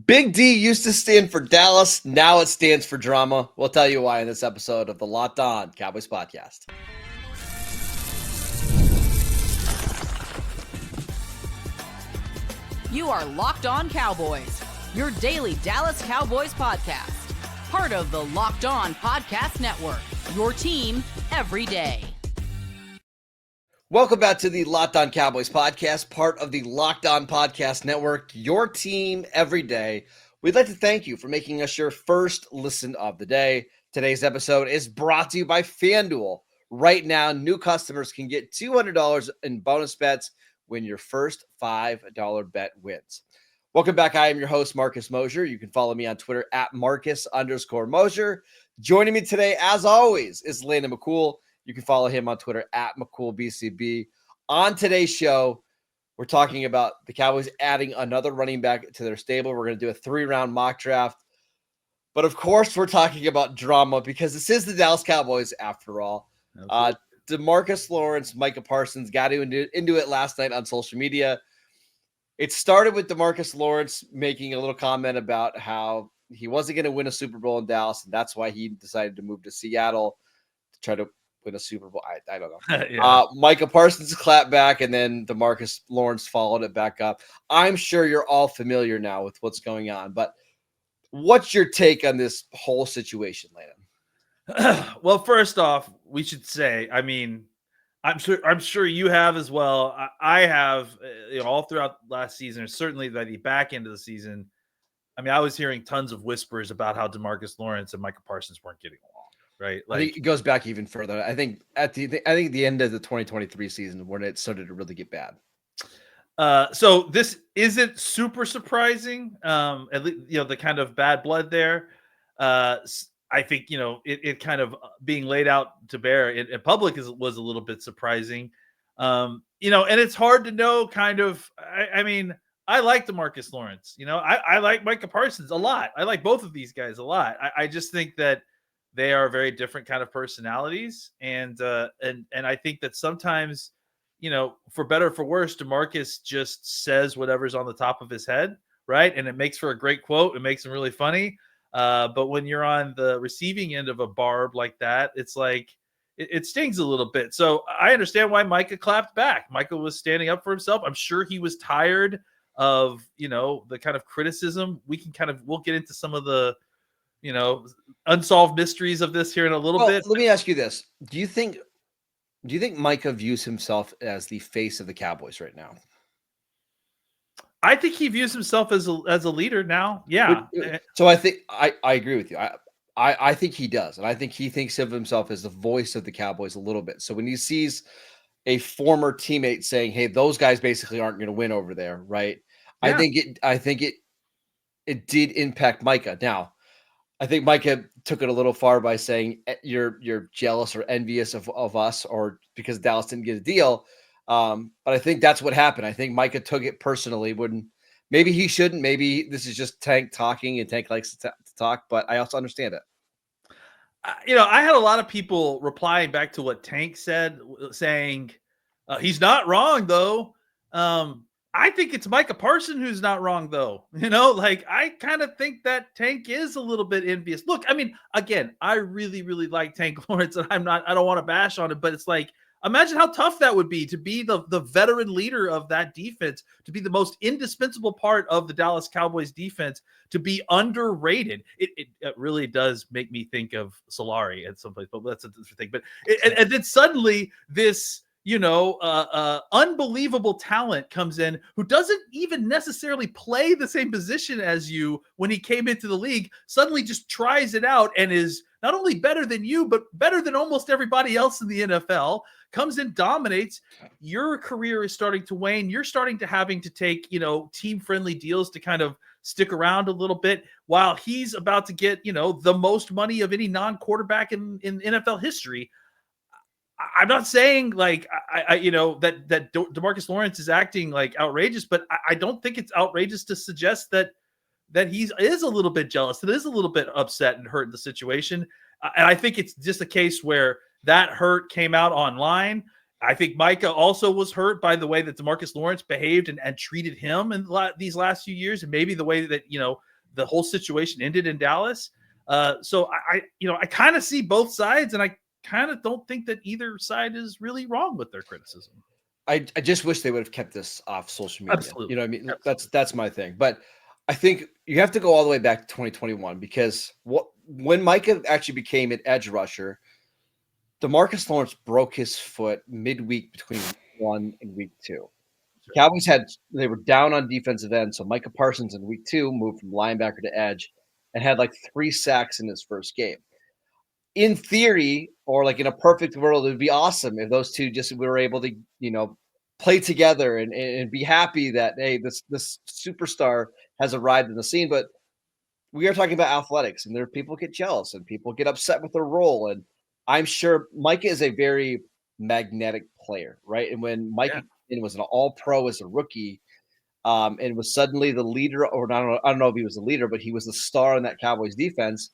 Big D used to stand for Dallas. Now it stands for drama. We'll tell you why in this episode of the Locked On Cowboys podcast. You are Locked On Cowboys, your daily Dallas Cowboys podcast. Part of the Locked On Podcast Network, your team every day. Welcome back to the Locked On Cowboys podcast, part of the Locked On Podcast Network, your team every day. We'd like to thank you for making us your first listen of the day. Today's episode is brought to you by FanDuel. Right now, new customers can get $200 in bonus bets when your first $5 bet wins. Welcome back. I am your host, Marcus Mosher. You can follow me on Twitter at Marcus_Mosher. Joining me today, as always, is Landon McCool. You can follow him on Twitter at McCoolBCB. On today's show, we're talking about the Cowboys adding another running back to their stable. We're going to do a 3-round mock draft. But of course, we're talking about drama because this is the Dallas Cowboys after all. DeMarcus Lawrence, Micah Parsons got into it last night on social media. It started with DeMarcus Lawrence making a little comment about how he wasn't going to win a Super Bowl in Dallas, and that's why he decided to move to Seattle to try to win a Super Bowl. I don't know. Yeah. Micah Parsons clapped back, and then DeMarcus Lawrence followed it back up. I'm sure you're all familiar now with what's going on, but what's your take on this whole situation, Landon? Well, first off, we should say, I mean, I'm sure you have as well. I have, all throughout last season, and certainly by the back end of the season. I mean, I was hearing tons of whispers about how DeMarcus Lawrence and Micah Parsons weren't getting along, right? I think it goes back even further. I think the end of the 2023 season when it started to really get bad. So this isn't super surprising. At least, the kind of bad blood there. I think, it kind of being laid out to bear in public was a little bit surprising. And it's hard to know kind of, I mean, I like DeMarcus Lawrence, I like Micah Parsons a lot. I like both of these guys a lot. I just think that they are very different kind of personalities. And I think that sometimes, for better or for worse, DeMarcus just says whatever's on the top of his head. Right. And it makes for a great quote. It makes him really funny. But when you're on the receiving end of a barb like that, it's like it stings a little bit. So I understand why Micah clapped back. Micah was standing up for himself. I'm sure he was tired of, the kind of criticism. We'll get into some of the, unsolved mysteries of this here in a little bit. Let me ask you this. Do you think Micah views himself as the face of the Cowboys right now? I think he views himself as a leader now. Yeah. So I think I agree with you. I think he does. And I think he thinks of himself as the voice of the Cowboys a little bit. So when he sees a former teammate saying, hey, those guys basically aren't going to win over there. Right. Yeah. I think it did impact Micah. Now, I think Micah took it a little far by saying you're jealous or envious of us or because Dallas didn't get a deal. But I think that's what happened. I think Micah took it personally when maybe he shouldn't. Maybe this is just Tank talking and Tank likes to talk, but I also understand it. I had a lot of people replying back to what Tank said, saying he's not wrong, though. I think it's Micah Parsons who's not wrong, though. I kind of think that Tank is a little bit envious. Look, I mean, again, I really, really like Tank Lawrence, and I don't want to bash on it, but it's like, imagine how tough that would be to be the veteran leader of that defense, to be the most indispensable part of the Dallas Cowboys defense, to be underrated. It really does make me think of Solari at some place, but that's a different thing. But and then suddenly this, unbelievable talent comes in who doesn't even necessarily play the same position as you when he came into the league, suddenly just tries it out and is not only better than you, but better than almost everybody else in the NFL, comes in, dominates. Your career is starting to wane. You're starting to having to take, team-friendly deals to kind of stick around a little bit while he's about to get, the most money of any non-quarterback in NFL history. I'm not saying like that DeMarcus Lawrence is acting like outrageous, but I don't think it's outrageous to suggest that he is a little bit jealous, that is a little bit upset and hurt in the situation. And I think it's just a case where that hurt came out online I think Micah also was hurt by the way that DeMarcus Lawrence behaved and treated him in these last few years, and maybe the way that the whole situation ended in Dallas. So I kind of see both sides, and I kind of don't think that either side is really wrong with their criticism. I just wish they would have kept this off social media. Absolutely. You know what I mean? Absolutely. That's my thing. But I think you have to go all the way back to 2021 because when Micah actually became an edge rusher, DeMarcus Lawrence broke his foot midweek between week 1 and week 2. The Cowboys they were down on defensive end, so Micah Parsons in week 2 moved from linebacker to edge and had like 3 sacks in his first game. In theory, or like in a perfect world, it would be awesome if those two just were able to, play together and be happy that, hey, this superstar has arrived in the scene. But we are talking about athletics, and there people get jealous and people get upset with their role. And I'm sure Micah is a very magnetic player, right? And when Micah was an all-pro as a rookie, and was suddenly the leader, or I don't know if he was the leader, but he was the star in that Cowboys defense.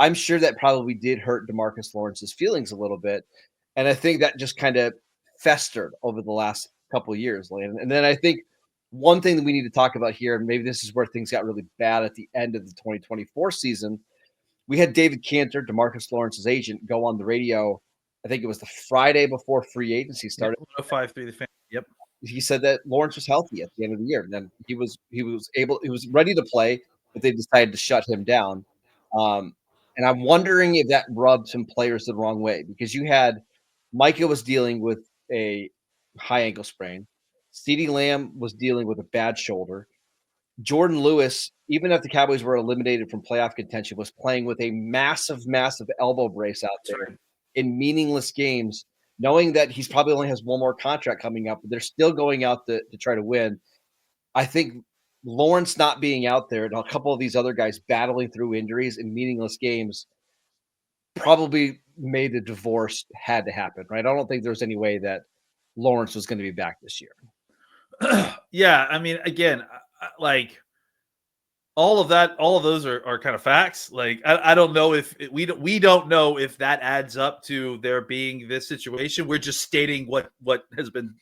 I'm sure that probably did hurt DeMarcus Lawrence's feelings a little bit. And I think that just kind of festered over the last couple of years, Landon. And then I think one thing that we need to talk about here, and maybe this is where things got really bad at the end of the 2024 season, we had David Cantor, DeMarcus Lawrence's agent, go on the radio. I think it was the Friday before free agency started. 105.3 The Fan. Yep. He said that Lawrence was healthy at the end of the year, and then he was ready to play, but they decided to shut him down. And I'm wondering if that rubbed some players the wrong way, because you had Micah was dealing with a high ankle sprain. CeeDee Lamb was dealing with a bad shoulder. Jordan Lewis, even if the Cowboys were eliminated from playoff contention, was playing with a massive, massive elbow brace out there in meaningless games, knowing that he's probably only has one more contract coming up, but they're still going out to try to win. I think Lawrence not being out there and a couple of these other guys battling through injuries in meaningless games probably made the divorce had to happen, right? I don't think there's any way that Lawrence was going to be back this year. Yeah, I mean, again, like all of those are kind of facts. Like, I don't know if we don't know if that adds up to there being this situation. We're just stating what has been,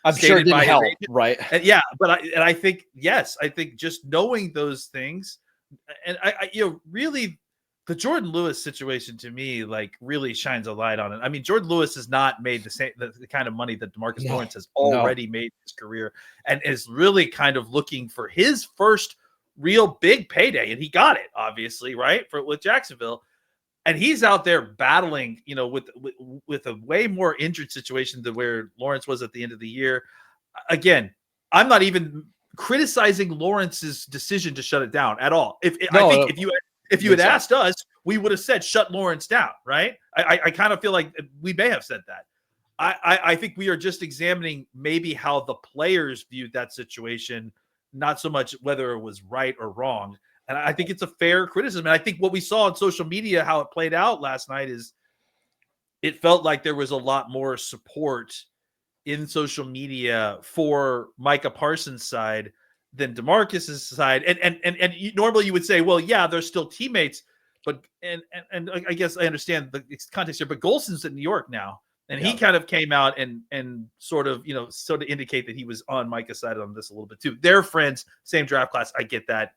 I'm sure it didn't help, right? And but I think, yes, I think just knowing those things, and I really, the Jordan Lewis situation to me, like, really shines a light on it. I mean, Jordan Lewis has not made the kind of money that DeMarcus Lawrence has already made in his career, and is really kind of looking for his first real big payday, and he got it, obviously, right, with Jacksonville. And he's out there battling, with a way more injured situation than where Lawrence was at the end of the year. Again, I'm not even criticizing Lawrence's decision to shut it down at all. If you had asked us, we would have said shut Lawrence down, right? I kind of feel like we may have said that. I think we are just examining maybe how the players viewed that situation, not so much whether it was right or wrong. And I think it's a fair criticism. And I think what we saw on social media, how it played out last night, is it felt like there was a lot more support in social media for Micah Parsons' side than DeMarcus's side. And normally you would say, well, yeah, they're still teammates, but and I guess I understand the context here, but Golson's in New York now. And he kind of came out and sort of indicate that he was on Micah's side on this a little bit too. They're friends, same draft class. I get that.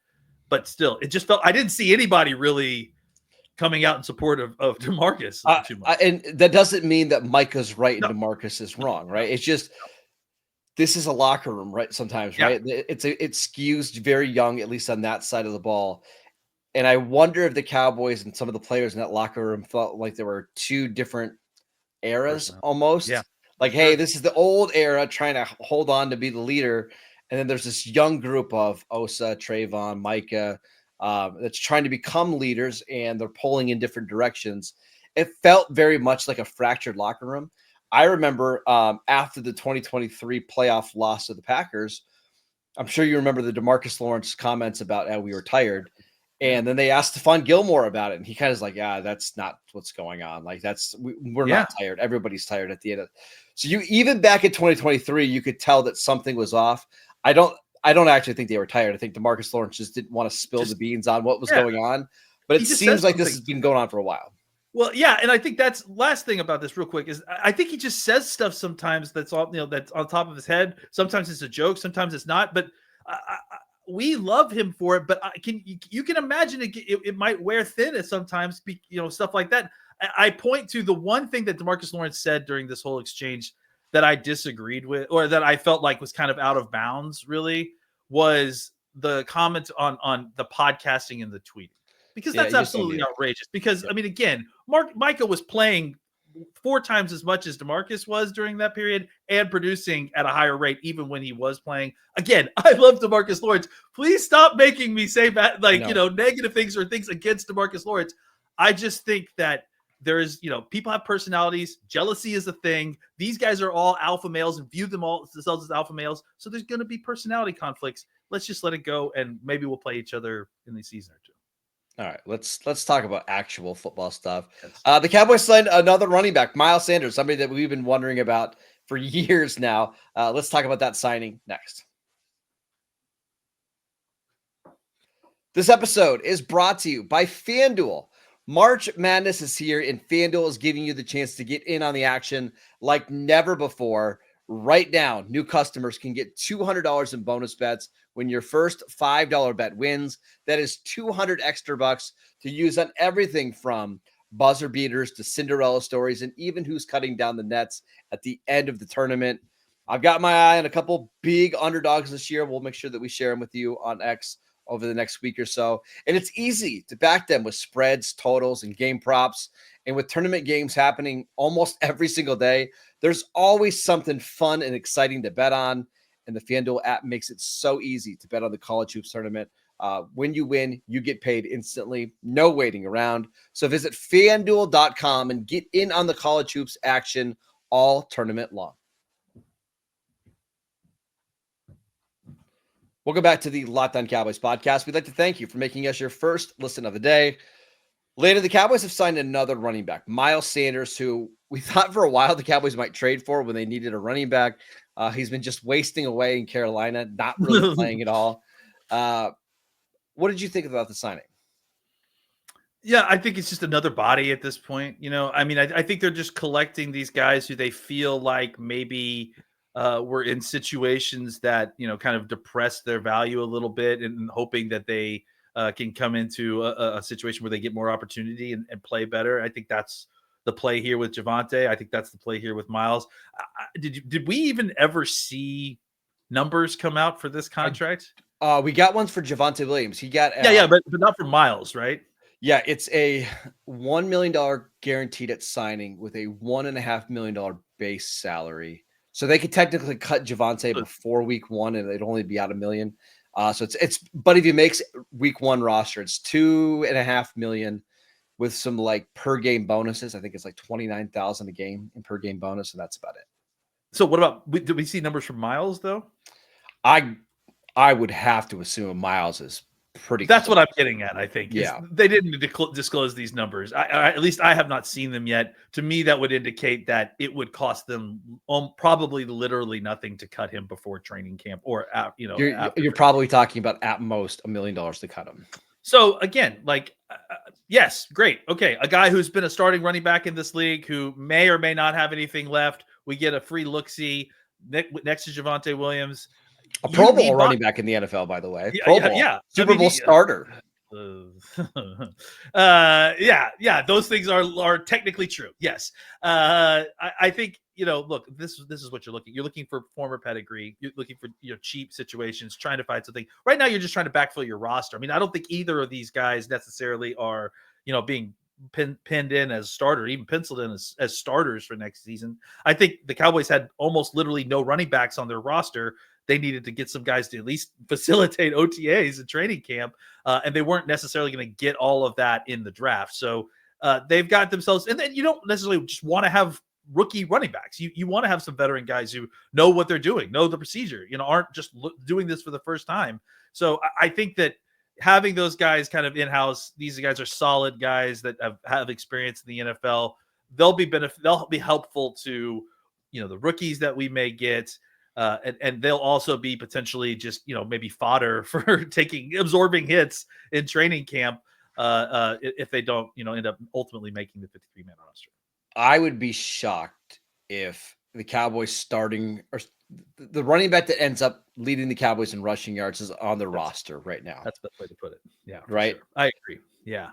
But still, it just felt, I didn't see anybody really coming out in support of DeMarcus too much. And that doesn't mean that Micah's right and DeMarcus is wrong, right? It's just, this is a locker room, right? Sometimes, right? It skews very young, at least on that side of the ball. And I wonder if the Cowboys and some of the players in that locker room felt like there were two different eras almost. Like, hey, this is the old era trying to hold on to be the leader. And then there's this young group of Osa, Trayvon, Micah, that's trying to become leaders, and they're pulling in different directions. It felt very much like a fractured locker room. I remember after the 2023 playoff loss to the Packers, I'm sure you remember the DeMarcus Lawrence comments about how we were tired. And then they asked Stephon Gilmore about it, and he kind of is like, yeah, that's not what's going on. Like, we're not tired. Everybody's tired at the end of it. So even back in 2023, you could tell that something was off. I don't actually think they were tired. I think DeMarcus Lawrence just didn't want to spill the beans on what was going on. But it seems like this has been going on for a while. Well, yeah, and I think that's last thing about this real quick is I think he just says stuff sometimes that's all that's on top of his head. Sometimes it's a joke, sometimes it's not. But we love him for it. But you can imagine it might wear thin at sometimes, stuff like that. I point to the one thing that DeMarcus Lawrence said during this whole exchange that I disagreed with, or that I felt like was kind of out of bounds. Really, was the comment on the podcasting and the tweeting. Because that's absolutely outrageous. Because, I mean, again, Micah was playing 4 times as much as DeMarcus was during that period and producing at a higher rate even when he was playing. Again, I love DeMarcus Lawrence. Please stop making me say that, negative things or things against DeMarcus Lawrence. I just think that there's, people have personalities. Jealousy is a thing. These guys are all alpha males and view themselves as alpha males. So there's going to be personality conflicts. Let's just let it go, and maybe we'll play each other in the season or two. All right, let's talk about actual football stuff. The Cowboys signed another running back, Miles Sanders, somebody that we've been wondering about for years now. Let's talk about that signing next. This episode is brought to you by FanDuel. March Madness is here, and FanDuel is giving you the chance to get in on the action like never before. Right now, new customers can get $200 in bonus bets when your first $5 bet wins. That is $200 extra bucks to use on everything from buzzer beaters to Cinderella stories and even who's cutting down the nets at the end of the tournament. I've got my eye on a couple big underdogs this year. We'll make sure that we share them with you on X over the next week or so. And it's easy to back them with spreads, totals, and game props. And with tournament games happening almost every single day, there's always something fun and exciting to bet on. And the FanDuel app makes it so easy to bet on the college hoops tournament. When you win, you get paid instantly. No waiting around. So visit FanDuel.com and get in on the college hoops action all tournament long. Welcome back to the Locked On Cowboys podcast. We'd like to thank you for making us your first listen of the day. Later, the Cowboys have signed another running back, Miles Sanders, who we thought for a while the Cowboys might trade for when they needed a running back. He's been just wasting away in Carolina, not really playing at all. What did you think about the signing? Yeah, I think it's just another body at this point. I think they're just collecting these guys who they feel like maybe were in situations that, kind of depress their value a little bit, and hoping that they can come into a situation where they get more opportunity and play better. I think that's the play here with Javonte. I think that's the play here with Miles. Did we even ever see numbers come out for this contract? We got ones for Javonte Williams. He got but not for Miles, right? Yeah, it's a $1 million guaranteed at signing with a $1.5 million base salary. So they could technically cut Javonte before week 1, and it'd only be out $1 million. So it's but if he makes week 1 roster, it's $2.5 million with some like per game bonuses. I think it's like $29,000 a game in per game bonus, and that's about it. So what about? Did we see numbers from Miles though? I would have to assume Miles is pretty. That's close. what I'm getting at. I think. Yeah, they didn't disclose these numbers. At least I have not seen them yet. To me, that would indicate that it would cost them probably literally nothing to cut him before training camp, or you're probably talking about at most $1 million to cut him. So again, yes, great, okay, a guy who's been a starting running back in this league who may or may not have anything left. We get a free look-see next to Javonte Williams. A Pro Bowl running back in the NFL, by the way. Yeah, Pro Bowl. Super Bowl starter. Those things are technically true. Yes. I think, look, this is what you're looking for former pedigree. You're looking for cheap situations, trying to find something. Right now, you're just trying to backfill your roster. I mean, I don't think either of these guys necessarily are, being pinned in as starter, even penciled in as starters for next season. I think the Cowboys had almost literally no running backs on their roster. They needed to get some guys to at least facilitate OTAs and training camp, and they weren't necessarily going to get all of that in the draft. So they've got themselves, and then you don't necessarily just want to have rookie running backs. You want to have some veteran guys who know what they're doing, know the procedure, aren't just doing this for the first time. So I think that having those guys kind of in-house, these guys are solid guys that have experience in the NFL. They'll be helpful to, the rookies that we may get. And they'll also be potentially just, maybe fodder for absorbing hits in training camp. if they don't, end up ultimately making the 53-man roster. I would be shocked if the Cowboys starting or the running back that ends up leading the Cowboys in rushing yards is on the roster right now. That's the way to put it. Yeah, right. Sure. I agree. Yeah.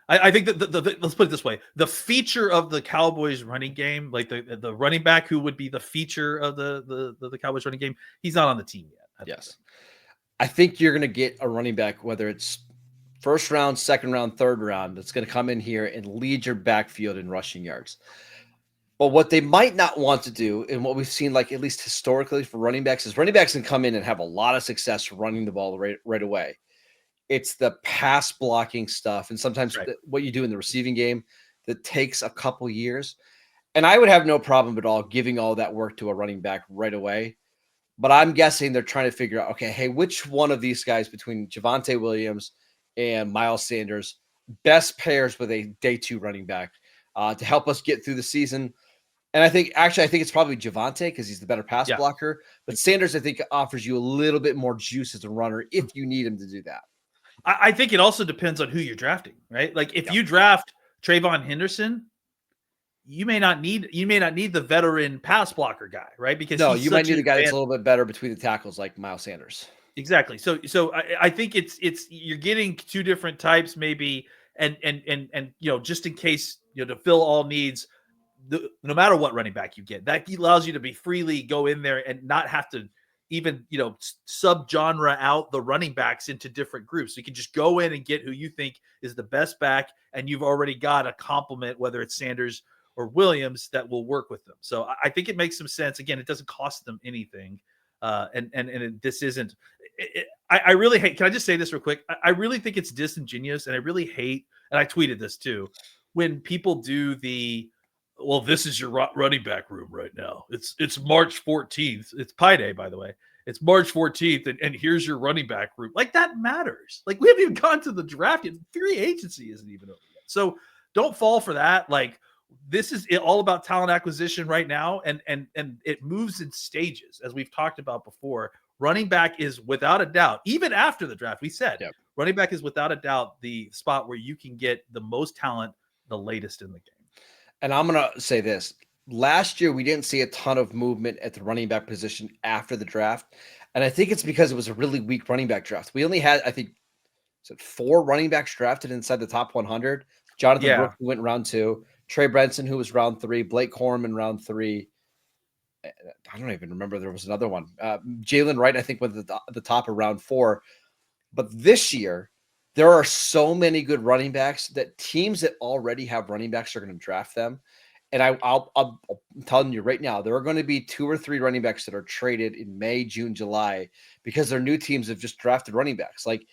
I think that let's put it this way: the feature of the Cowboys running game, like the running back who would be the feature of the Cowboys running game, he's not on the team yet. Yes, I think you're going to get a running back, whether it's first round, second round, third round, that's going to come in here and lead your backfield in rushing yards. But what they might not want to do, and what we've seen, like at least historically for running backs, is running backs can come in and have a lot of success running the ball right away. It's the pass blocking stuff, and sometimes what you do in the receiving game that takes a couple years. And I would have no problem at all giving all that work to a running back right away. But I'm guessing they're trying to figure out, okay, hey, which one of these guys between Javonte Williams and Miles Sanders best pairs with a day 2 running back to help us get through the season. And I think it's probably Javonte because he's the better pass blocker. But Sanders, I think, offers you a little bit more juice as a runner if you need him to do that. I think it also depends on who you're drafting, right? Like if you draft Trayvon Henderson, you may not need the veteran pass blocker guy, right? Because you might need the guy that's a little bit better between the tackles, like Miles Sanders. Exactly. So I think it's you're getting 2 different types, maybe, and just in case to fill all needs, no matter what running back you get, that allows you to be freely go in there and not have to even sub-genre out the running backs into different groups. So you can just go in and get who you think is the best back, and you've already got a complement, whether it's Sanders or Williams, that will work with them. So I think it makes some sense. Again, it doesn't cost them anything, and this isn't. I really hate. Can I just say this real quick? I really think it's disingenuous, and I really hate. And I tweeted this too, when people do well, this is your running back room right now. It's March 14th. It's Pi Day, by the way. It's March 14th, and here's your running back room. Like, that matters. Like, we haven't even gone to the draft yet. Free agency isn't even over yet. So don't fall for that. Like, this is all about talent acquisition right now, and it moves in stages, as we've talked about before. Running back is without a doubt, even after the draft, we said, running back is without a doubt the spot where you can get the most talent, the latest in the game. And I'm going to say this. Last year, we didn't see a ton of movement at the running back position after the draft. And I think it's because it was a really weak running back draft. We only had, I think, 4 running backs drafted inside the top 100. Jonathan Brooks, who went round 2. Trey Benson, who was round 3. Blake Corum in round 3. I don't even remember. There was another one. Jalen Wright, I think, went at the top of round 4. But this year, there are so many good running backs that teams that already have running backs are going to draft them. And I'm telling you right now, there are going to be 2 or 3 running backs that are traded in May, June, July because their new teams have just drafted running backs. Like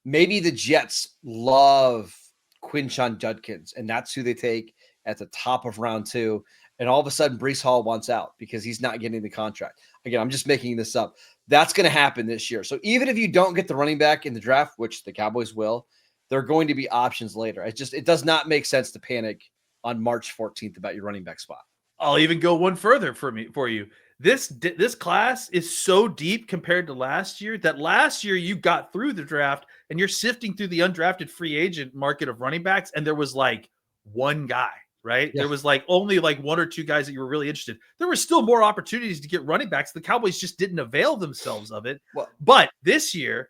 maybe the Jets love Quinshon Judkins, and that's who they take at the top of round 2. And all of a sudden, Breece Hall wants out because he's not getting the contract. Again, I'm just making this up. That's going to happen this year. So even if you don't get the running back in the draft, which the Cowboys will, there are going to be options later. It does not make sense to panic on March 14th about your running back spot. I'll even go one further for you. This class is so deep compared to last year that last year you got through the draft and you're sifting through the undrafted free agent market of running backs, and there was like one guy. Right. Yeah. There was only 1 or 2 guys that you were really interested in. There were still more opportunities to get running backs. The Cowboys just didn't avail themselves of it. Well, but this year,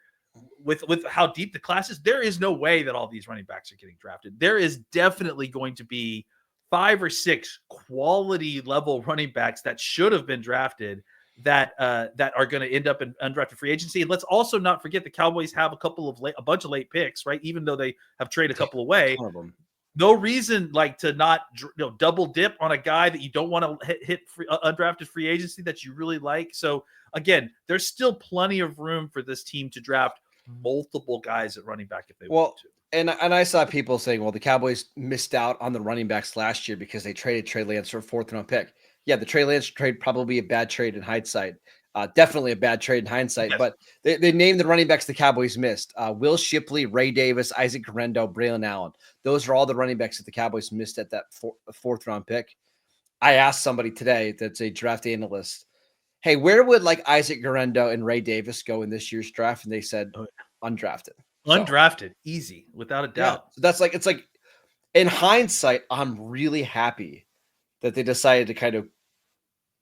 with how deep the class is, there is no way that all these running backs are getting drafted. There is definitely going to be 5 or 6 quality level running backs that should have been drafted that are going to end up in undrafted free agency. And let's also not forget the Cowboys have a bunch of late picks, right? Even though they have traded a couple away. No reason to not double dip on a guy that you don't want to hit undrafted free agency that you really like. So again, there's still plenty of room for this team to draft multiple guys at running back if they want to. And I saw people saying, well, the Cowboys missed out on the running backs last year because they traded Trey Lance for a 4th round pick. Yeah, the Trey Lance trade probably a bad trade in hindsight. Definitely a bad trade in hindsight, yes. But they named the running backs the Cowboys missed. Will Shipley, Ray Davis, Isaac Guerrero, Braylon Allen. Those are all the running backs that the Cowboys missed at that 4th round pick. I asked somebody today that's a draft analyst, hey, where would Isaac Guerrero and Ray Davis go in this year's draft? And they said undrafted. Undrafted, easy, without a doubt. So that's like, it's like, in hindsight, I'm really happy that they decided to kind of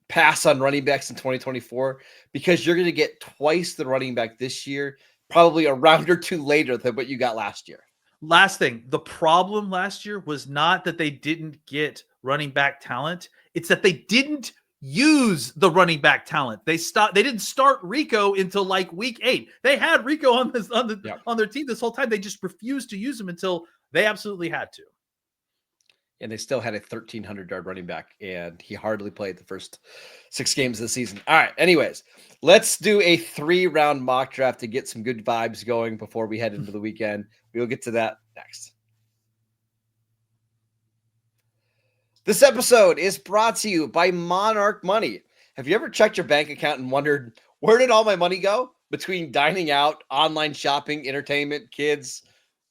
pass on running backs in 2024, because you're going to get twice the running back this year, probably a round or two later than what you got last year. Last thing, the problem last year was not that they didn't get running back talent. It's that they didn't use the running back talent. They didn't start Rico until like week 8. They had Rico on their team this whole time. They just refused to use him until they absolutely had to. And they still had a 1,300-yard running back, and he hardly played the first 6 games of the season. All right, anyways, let's do a 3-round mock draft to get some good vibes going before we head into the weekend. We will get to that next. This episode is brought to you by Monarch Money. Have you ever checked your bank account and wondered, where did all my money go? Between dining out, online shopping, entertainment, kids,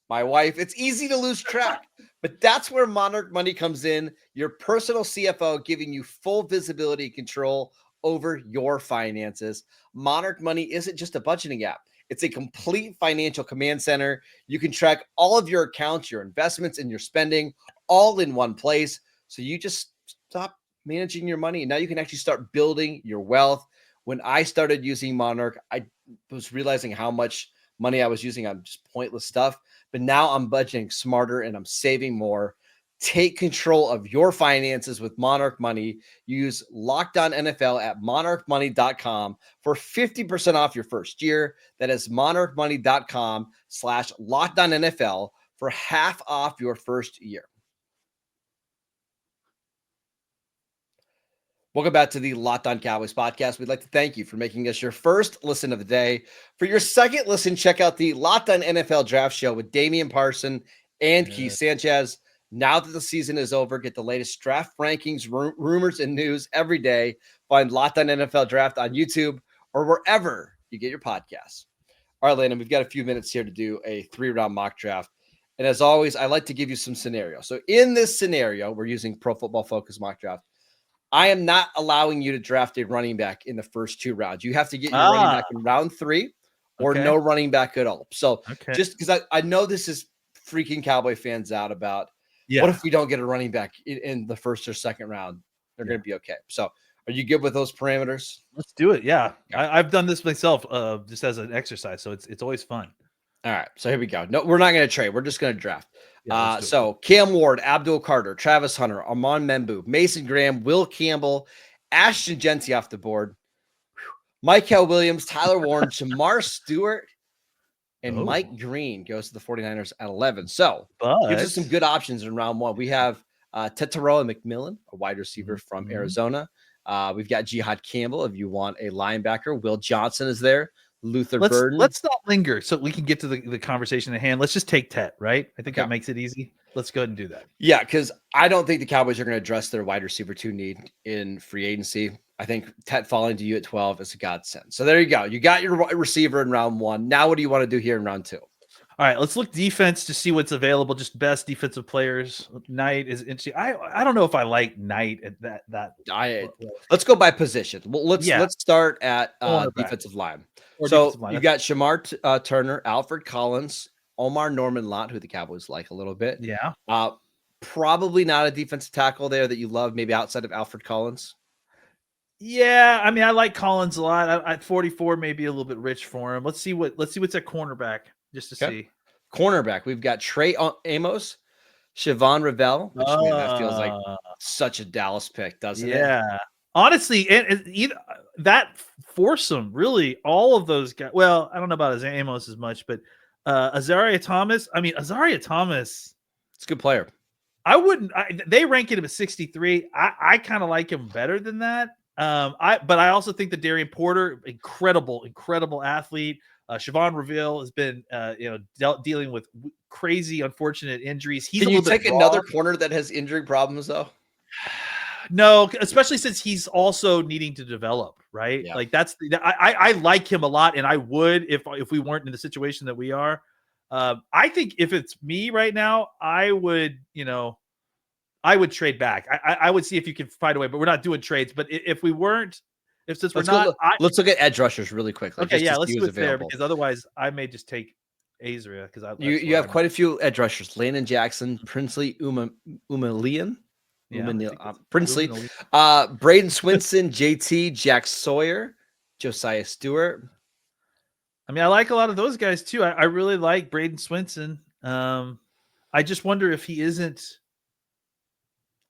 my wife, it's easy to lose track. But that's where Monarch Money comes in, your personal CFO, giving you full visibility and control over your finances. Monarch Money isn't just a budgeting app. It's a complete financial command center. You can track all of your accounts, your investments, and your spending all in one place. So you just stop managing your money. And now you can actually start building your wealth. When I started using Monarch, I was realizing how much money I was using on just pointless stuff. But now I'm budgeting smarter and I'm saving more. Take control of your finances with Monarch Money. Use Locked On NFL at monarchmoney.com for 50% off your first year. That is monarchmoney.com/LockedOnNFL for half off your first year. Welcome back to the Locked On Cowboys podcast. We'd like to thank you for making us your first listen of the day. For your second listen, check out the Locked On NFL Draft Show with Damian Parsons and Keith Sanchez. Now that the season is over, get the latest draft rankings, rumors, and news every day. Find Locked On NFL Draft on YouTube or wherever you get your podcasts. All right, Landon, we've got a few minutes here to do a 3-round mock draft. And as always, I like to give you some scenarios. So in this scenario, we're using Pro Football Focus mock draft. I am not allowing you to draft a running back in the first 2 rounds. You have to get your running back in round 3 or no running back at all. So just because I know this is freaking Cowboy fans out about what if we don't get a running back in the first or second round? They're going to be okay. So are you good with those parameters? Let's do it. Yeah. I've done this myself just as an exercise. So it's always fun. All right. So here we go. No, we're not going to trade. We're just going to draft. So Cam Ward, Abdul Carter, Travis Hunter, Armand Membu, Mason Graham, Will Campbell, Ashton Genty off the board, Michael Williams, Tyler Warren, Jamar Stewart, and Mike Green goes to the 49ers at 11. So gives us some good options in round 1. We have Tetaroa McMillan, a wide receiver from Arizona. We've got Jihad Campbell if you want a linebacker. Will Johnson is there. Luther Burden. Let's not linger so we can get to the conversation at hand. Let's just take Tet, right? I think that makes it easy. Let's go ahead and do that. Yeah, because I don't think the Cowboys are going to address their wide receiver 2 need in free agency. I think Tet falling to you at 12 is a godsend. So there you go. You got your receiver in round 1. Now what do you want to do here in round 2? All right, let's look defense to see what's available. Just best defensive players. Knight is interesting. I don't know if I like Knight at that. Let's go by position. Well, let's start at defensive line. So you got Shamar Turner, Alfred Collins, Omar Norman Lott, who the Cowboys like a little bit. Yeah. Probably not a defensive tackle there that you love, maybe outside of Alfred Collins. Yeah, I mean, I like Collins a lot. At 44, maybe a little bit rich for him. Let's see what's at cornerback just to see. Cornerback, we've got Trey Amos, Siobhan Ravel, which that feels like such a Dallas pick, doesn't it? Yeah. Honestly, that foursome, really, all of those guys. Well, I don't know about Amos as much, but Azaria Thomas. I mean, Azaria Thomas. It's a good player. I wouldn't. They rank him at 63. I kind of like him better than that. But I also think that Darian Porter, incredible athlete. Siobhan Ravel has been, dealing with crazy, unfortunate injuries. Can you take another corner that has injury problems though? No, especially since he's also needing to develop, right? Yeah. Like I like him a lot, and I would if we weren't in the situation that we are. I think if it's me right now, I would trade back. I would see if you can find a way, but we're not doing trades. But if we weren't, let's look at edge rushers really quickly. Okay, let's do it there because otherwise I may just take Azria because you have quite a few edge rushers: Landon Jackson, Princely Umalian. Yeah, Princely, Umanili. Braden Swinson, JT, Jack Sawyer, Josiah Stewart. I mean, I like a lot of those guys too. I really like Braden Swinson. I just wonder if he isn't.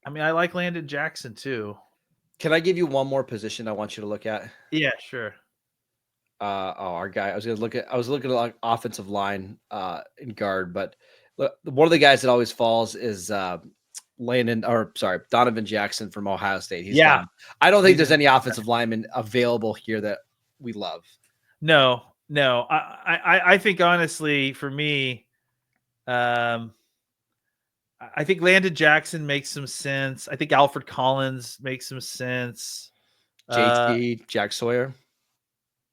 I mean, I like Landon Jackson too. Can I give you one more position I want you to look at? Yeah, sure. Our guy. I was looking at like offensive line in guard, but one of the guys that always falls is Donovan Jackson from Ohio State. He's done. I don't think there's any offensive linemen available here that we love. No. I think honestly, for me, I think Landon Jackson makes some sense. I think Alfred Collins makes some sense. JT, Jack Sawyer.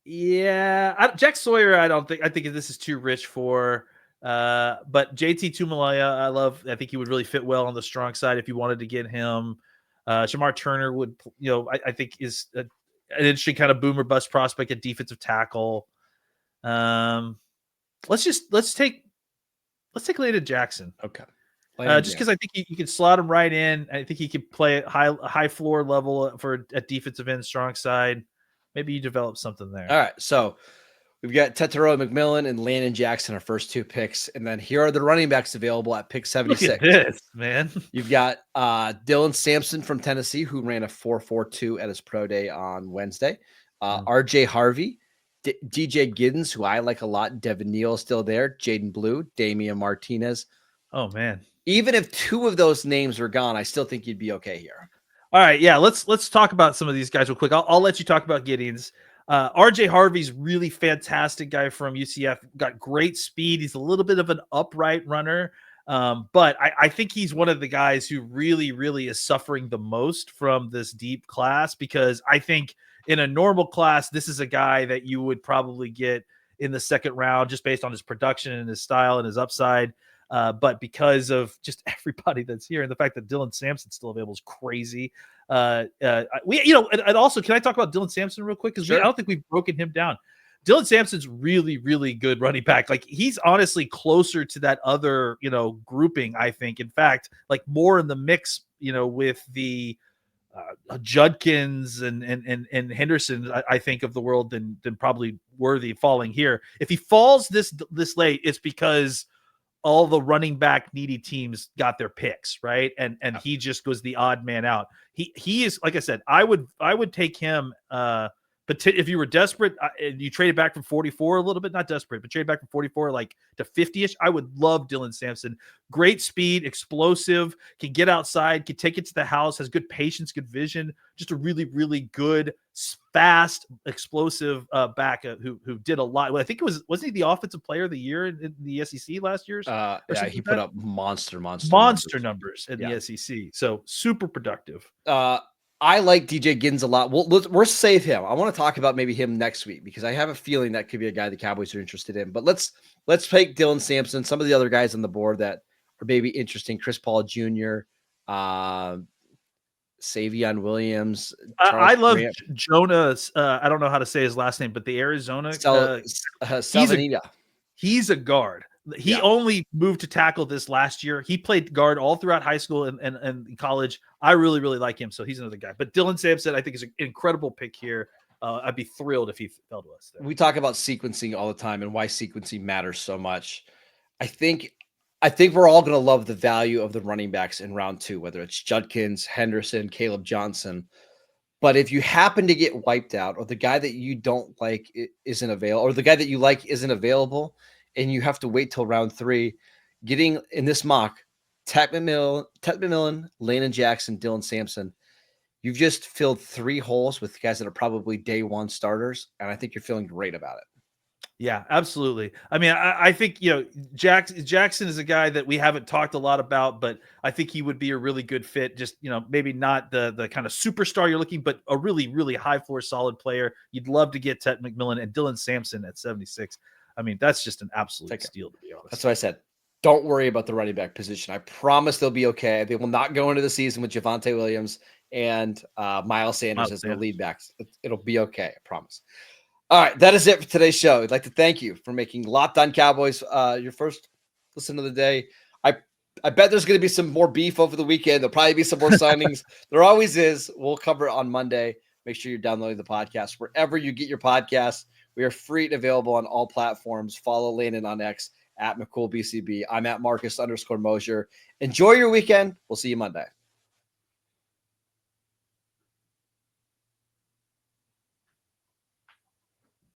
Yeah, Jack Sawyer. I think this is too rich for. But JT Tumalaya, I think he would really fit well on the strong side if you wanted to get him. Shamar Turner would, I think is an interesting kind of boomer bust prospect at defensive tackle. Let's take Landon Jackson. Okay. Just because I think you can slot him right in. I think he could play at high floor level for a defensive end strong side. Maybe you develop something there. All right. So we've got Tetairoa McMillan and Landon Jackson, our first two picks. And then here are the running backs available at pick 76. Look at this, man. You've got Dylan Sampson from Tennessee, who ran a 4.42 at his pro day on Wednesday. RJ Harvey, DJ Giddens, who I like a lot. Devin Neal is still there. Jaden Blue, Damian Martinez. Oh, man. Even if two of those names were gone, I still think you'd be okay here. All right, yeah, let's talk about some of these guys real quick. I'll let you talk about Giddens. RJ Harvey's really fantastic guy from UCF. Got great speed. He's a little bit of an upright runner, but I think he's one of the guys who really, really is suffering the most from this deep class, because I think in a normal class, this is a guy that you would probably get in the second round just based on his production and his style and his upside. But because of just everybody that's here and the fact that Dylan Sampson's still available is crazy. And also, can I talk about Dylan Sampson real quick? Because I don't think we've broken him down. Dylan Sampson's really, really good running back. Like, he's honestly closer to that other, grouping, I think. In fact, like more in the mix, with the Judkins and Henderson, I think, of the world than probably worthy falling here. If he falls this late, it's because all the running back needy teams got their picks, right? And he just was the odd man out. He is, like I said, I would take him. But if you were desperate and you traded back from 44 a little bit, not desperate, but trade back from 44 like to 50-ish, I would love Dylan Sampson. Great speed, explosive, can get outside, can take it to the house, has good patience, good vision, just a really, really good, fast, explosive back who did a lot. Well, I think wasn't he the offensive player of the year in the SEC last year? Yeah, he put up monster numbers in the SEC. So super productive. I like DJ Giddens a lot. We'll save him. I want to talk about maybe him next week, because I have a feeling that could be a guy the Cowboys are interested in. But let's take Dylan Sampson, some of the other guys on the board that are maybe interesting. Chris Paul Jr., Savion Williams. I love Jonas. I don't know how to say his last name, but the Arizona. He's a guard. He only moved to tackle this last year. He played guard all throughout high school and college. I really, really like him. So he's another guy. But Dylan Sampson, I think, is an incredible pick here. I'd be thrilled if he fell to us there. We talk about sequencing all the time and why sequencing matters so much. I think we're all going to love the value of the running backs in round 2, whether it's Judkins, Henderson, Caleb Johnson. But if you happen to get wiped out, or the guy that you don't like isn't available, or the guy that you like isn't available, and you have to wait till round 3, getting in this mock, Tet McMillan, Landon Jackson, Dylan Sampson, you've just filled 3 holes with guys that are probably day 1 starters, and I think you're feeling great about it. Yeah, absolutely. I mean, I think, Jackson is a guy that we haven't talked a lot about, but I think he would be a really good fit. Just, maybe not the kind of superstar you're looking, but a really, really high floor, solid player. You'd love to get Tet McMillan and Dylan Sampson at 76. I mean, that's just an absolute steal, to be honest. That's what I said. Don't worry about the running back position. I promise they'll be okay. They will not go into the season with Javonte Williams and Miles Sanders as their lead backs. It'll be okay. I promise. All right, that is it for today's show. I'd like to thank you for making Locked On Cowboys your first listen of the day. I bet there's going to be some more beef over the weekend. There'll probably be some more signings. There always is. We'll cover it on Monday. Make sure you're downloading the podcast wherever you get your podcasts. We are free and available on all platforms. Follow Landon on X at McCoolBCB. I'm at Marcus_Mosier. Enjoy your weekend. We'll see you Monday.